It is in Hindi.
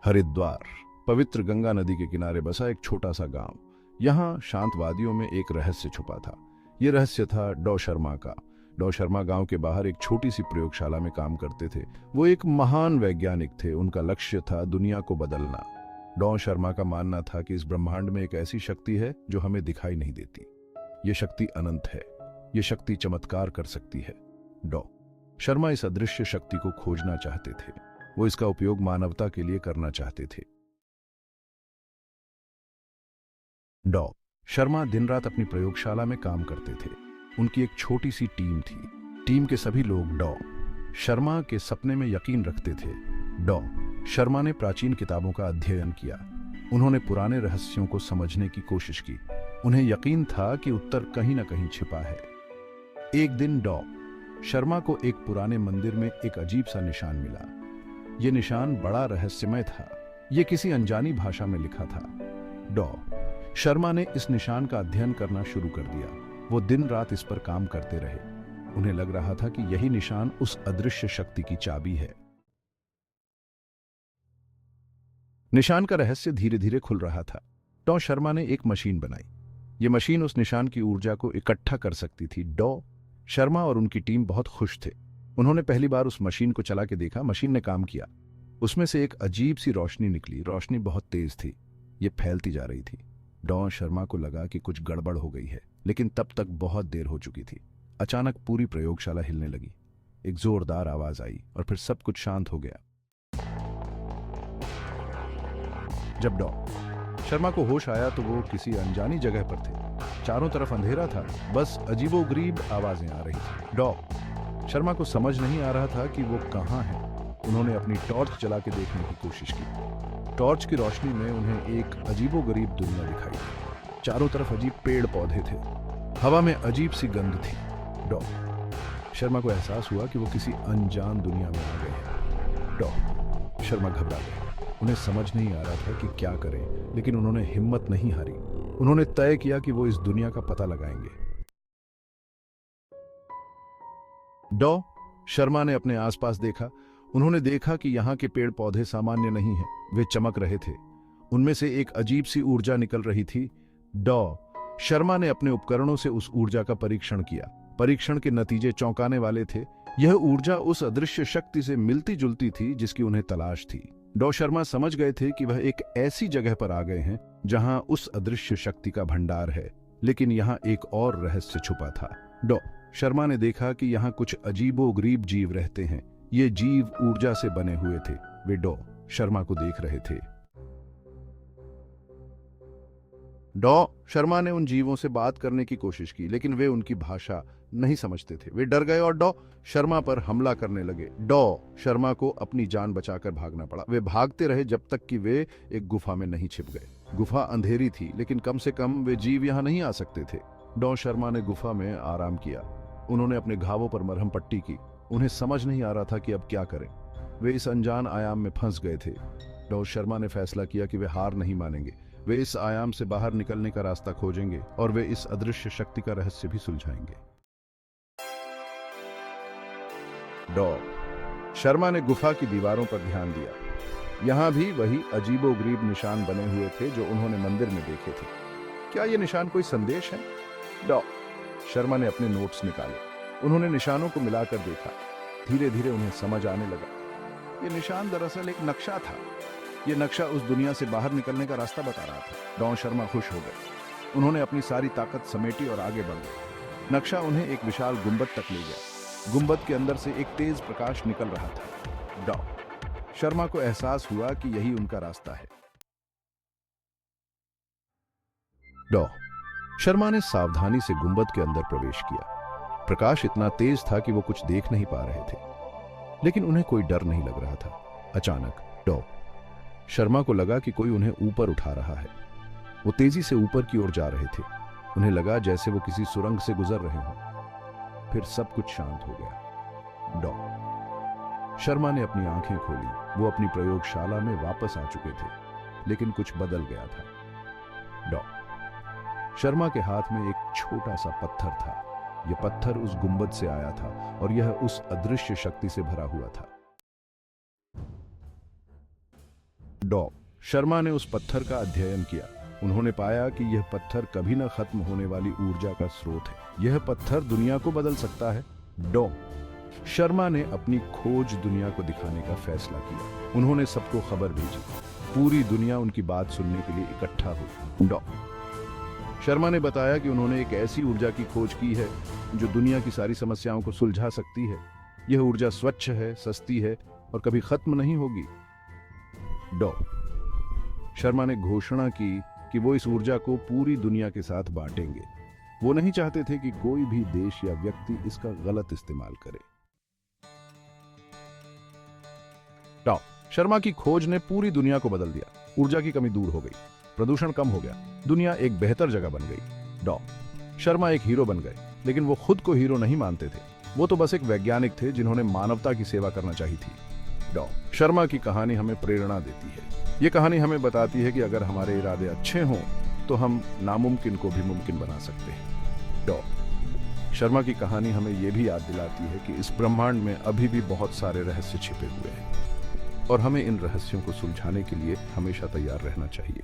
हरिद्वार, पवित्र गंगा नदी के किनारे बसा एक छोटा सा गांव। यहाँ शांत वादियों में एक रहस्य छुपा था। ये रहस्य था डॉ शर्मा का। डॉ शर्मा गांव के बाहर एक छोटी सी प्रयोगशाला में काम करते थे। वो एक महान वैज्ञानिक थे। उनका लक्ष्य था दुनिया को बदलना। डॉ शर्मा का मानना था कि इस ब्रह्मांड में एक ऐसी शक्ति है जो हमें दिखाई नहीं देती। ये शक्ति अनंत है। ये शक्ति चमत्कार कर सकती है। डॉ शर्मा इस अदृश्य शक्ति को खोजना चाहते थे। वो इसका उपयोग मानवता के लिए करना चाहते थे। डॉ शर्मा दिन रात अपनी प्रयोगशाला में काम करते थे। उनकी एक छोटी सी टीम थी। टीम के सभी लोग डॉ शर्मा के सपने में यकीन रखते थे। डॉ शर्मा ने प्राचीन किताबों का अध्ययन किया। उन्होंने पुराने रहस्यों को समझने की कोशिश की। उन्हें यकीन था कि उत्तर कहीं न कहीं छिपा है। एक दिन डॉ शर्मा को एक पुराने मंदिर में एक अजीब सा निशान मिला। यह निशान बड़ा रहस्यमय था। यह किसी अनजानी भाषा में लिखा था। डॉ शर्मा ने इस निशान का अध्ययन करना शुरू कर दिया। वो दिन रात इस पर काम करते रहे। उन्हें लग रहा था कि यही निशान उस अदृश्य शक्ति की चाबी है। निशान का रहस्य धीरे धीरे खुल रहा था। डॉ शर्मा ने एक मशीन बनाई। यह मशीन उस निशान की ऊर्जा को इकट्ठा कर सकती थी। डॉ शर्मा और उनकी टीम बहुत खुश थे। उन्होंने पहली बार उस मशीन को चला के देखा। मशीन ने काम किया। उसमें से एक अजीब सी रोशनी निकली। रोशनी बहुत तेज थी। ये फैलती जा रही थी। डॉ शर्मा को लगा कि कुछ गड़बड़ हो गई है, लेकिन तब तक बहुत देर हो चुकी थी। अचानक पूरी प्रयोगशाला हिलने लगी। एक जोरदार आवाज आई और फिर सब कुछ शांत हो गया। जब डॉ शर्मा को होश आया तो वो किसी अनजानी जगह पर थे। चारों तरफ अंधेरा था। बस अजीबोगरीब आवाजें आ रही थी। डॉ शर्मा को समझ नहीं आ रहा था कि वो कहाँ है। उन्होंने अपनी टॉर्च जला के देखने की कोशिश की। टॉर्च की रोशनी में उन्हें एक अजीबोगरीब दुनिया दिखाई। चारों तरफ अजीब पेड़ पौधे थे। हवा में अजीब सी गंध थी। डॉ शर्मा को एहसास हुआ कि वो किसी अनजान दुनिया में आ गए हैं। डॉ शर्मा घबरा गए। उन्हें समझ नहीं आ रहा था कि क्या करें, लेकिन उन्होंने हिम्मत नहीं हारी। उन्होंने तय किया कि वो इस दुनिया का पता लगाएंगे। डॉ शर्मा ने अपने आसपास देखा। उन्होंने देखा कि यहाँ के पेड़ पौधे सामान्य नहीं हैं। वे चमक रहे थे। उनमें से एक अजीब सी ऊर्जा निकल रही थी। डॉ शर्मा ने अपने उपकरणों से उस ऊर्जा का परीक्षण किया। परीक्षण के नतीजे चौंकाने वाले थे। यह ऊर्जा उस अदृश्य शक्ति से मिलती जुलती थी जिसकी उन्हें तलाश थी। डॉ शर्मा समझ गए थे कि वह एक ऐसी जगह पर आ गए हैं जहां उस अदृश्य शक्ति का भंडार है। लेकिन यहाँ एक और रहस्य छुपा था। डॉ शर्मा ने देखा कि यहाँ कुछ अजीबोगरीब जीव रहते हैं। ये जीव ऊर्जा से बने हुए थे। वे डॉ शर्मा को देख रहे थे। डॉ शर्मा ने उन जीवों से बात करने की कोशिश की, लेकिन वे उनकी भाषा नहीं समझते थे। वे डर गए और डॉ शर्मा पर हमला करने लगे। डॉ शर्मा को अपनी जान बचाकर भागना पड़ा। वे भागते रहे जब तक कि वे एक गुफा में नहीं छिप गए। गुफा अंधेरी थी, लेकिन कम से कम वे जीव यहाँ नहीं आ सकते थे। डॉ शर्मा ने गुफा में आराम किया। उन्होंने अपने घावों पर मरहम पट्टी की। उन्हें समझ नहीं आ रहा था कि अब क्या करें। वे इस अनजान आयाम में फंस गए थे। डॉ शर्मा ने फैसला किया कि वे हार नहीं मानेंगे। वे इस आयाम से बाहर निकलने का रास्ता खोजेंगे और वे इस अदृश्य शक्ति का रहस्य भी सुलझाएंगे। डॉ शर्मा ने गुफा की दीवारों पर ध्यान दिया। यहां भी वही अजीबोगरीब निशान बने हुए थे जो उन्होंने मंदिर में देखे थे। क्या ये निशान कोई संदेश है? डॉ शर्मा ने अपने नोट्स निकाले। उन्होंने निशानों को मिलाकर देखा। धीरे धीरे उन्हें समझ आने लगा। ये निशान दरअसल एक नक्शा था। ये नक्शा उस दुनिया से बाहर निकलने का रास्ता बता रहा था। डॉ शर्मा खुश हो गए। उन्होंने अपनी सारी ताकत समेटी और आगे बढ़ गए। नक्शा उन्हें एक विशाल गुंबद तक ले गया। गुंबद के अंदर से एक तेज प्रकाश निकल रहा था। डॉ शर्मा को एहसास हुआ कि यही उनका रास्ता है। डॉ शर्मा ने सावधानी से गुंबद के अंदर प्रवेश किया। प्रकाश इतना तेज था कि वो कुछ देख नहीं पा रहे थे, लेकिन उन्हें कोई डर नहीं लग रहा था। अचानक डॉ शर्मा को लगा कि कोई उन्हें ऊपर उठा रहा है। वो तेजी से ऊपर की ओर जा रहे थे। उन्हें लगा जैसे वो किसी सुरंग से गुजर रहे हों। फिर सब कुछ शांत हो गया। डॉ शर्मा ने अपनी आंखें खोली। वो अपनी प्रयोगशाला में वापस आ चुके थे, लेकिन कुछ बदल गया था। डॉ शर्मा के हाथ में एक छोटा सा पत्थर था। यह पत्थर उस गुंबद से आया था और यह उस अदृश्य शक्ति से भरा हुआ था। डॉ शर्मा ने उस पत्थर का अध्ययन किया। उन्होंने पाया कि यह पत्थर कभी न खत्म होने वाली ऊर्जा का स्रोत है। यह पत्थर दुनिया को बदल सकता है। डॉ शर्मा ने अपनी खोज दुनिया को दिखाने का फैसला किया। उन्होंने सबको खबर भेजी। पूरी दुनिया उनकी बात सुनने के लिए इकट्ठा हुई। डॉ शर्मा ने बताया कि उन्होंने एक ऐसी ऊर्जा की खोज की है जो दुनिया की सारी समस्याओं को सुलझा सकती है। यह ऊर्जा स्वच्छ है, सस्ती है और कभी खत्म नहीं होगी। डॉ शर्मा ने घोषणा की कि वो इस ऊर्जा को पूरी दुनिया के साथ बांटेंगे। वो नहीं चाहते थे कि कोई भी देश या व्यक्ति इसका गलत इस्तेमाल करे। डॉ शर्मा की खोज ने पूरी दुनिया को बदल दिया। ऊर्जा की कमी दूर हो गई, प्रदूषण कम हो गया, दुनिया एक बेहतर जगह बन गई। डॉ शर्मा एक हीरो बन गए, लेकिन वो खुद को हीरो नहीं मानते थे। वो तो बस एक वैज्ञानिक थे जिन्होंने मानवता की सेवा करना चाहिए थी। डॉ शर्मा की कहानी हमें प्रेरणा देती है। ये कहानी हमें बताती है कि अगर हमारे इरादे अच्छे हों तो हम नामुमकिन को भी मुमकिन बना सकते हैं। डॉ शर्मा की कहानी हमें यह भी याद दिलाती है कि इस ब्रह्मांड में अभी भी बहुत सारे रहस्य छिपे हुए हैं और हमें इन रहस्यों को सुलझाने के लिए हमेशा तैयार रहना चाहिए।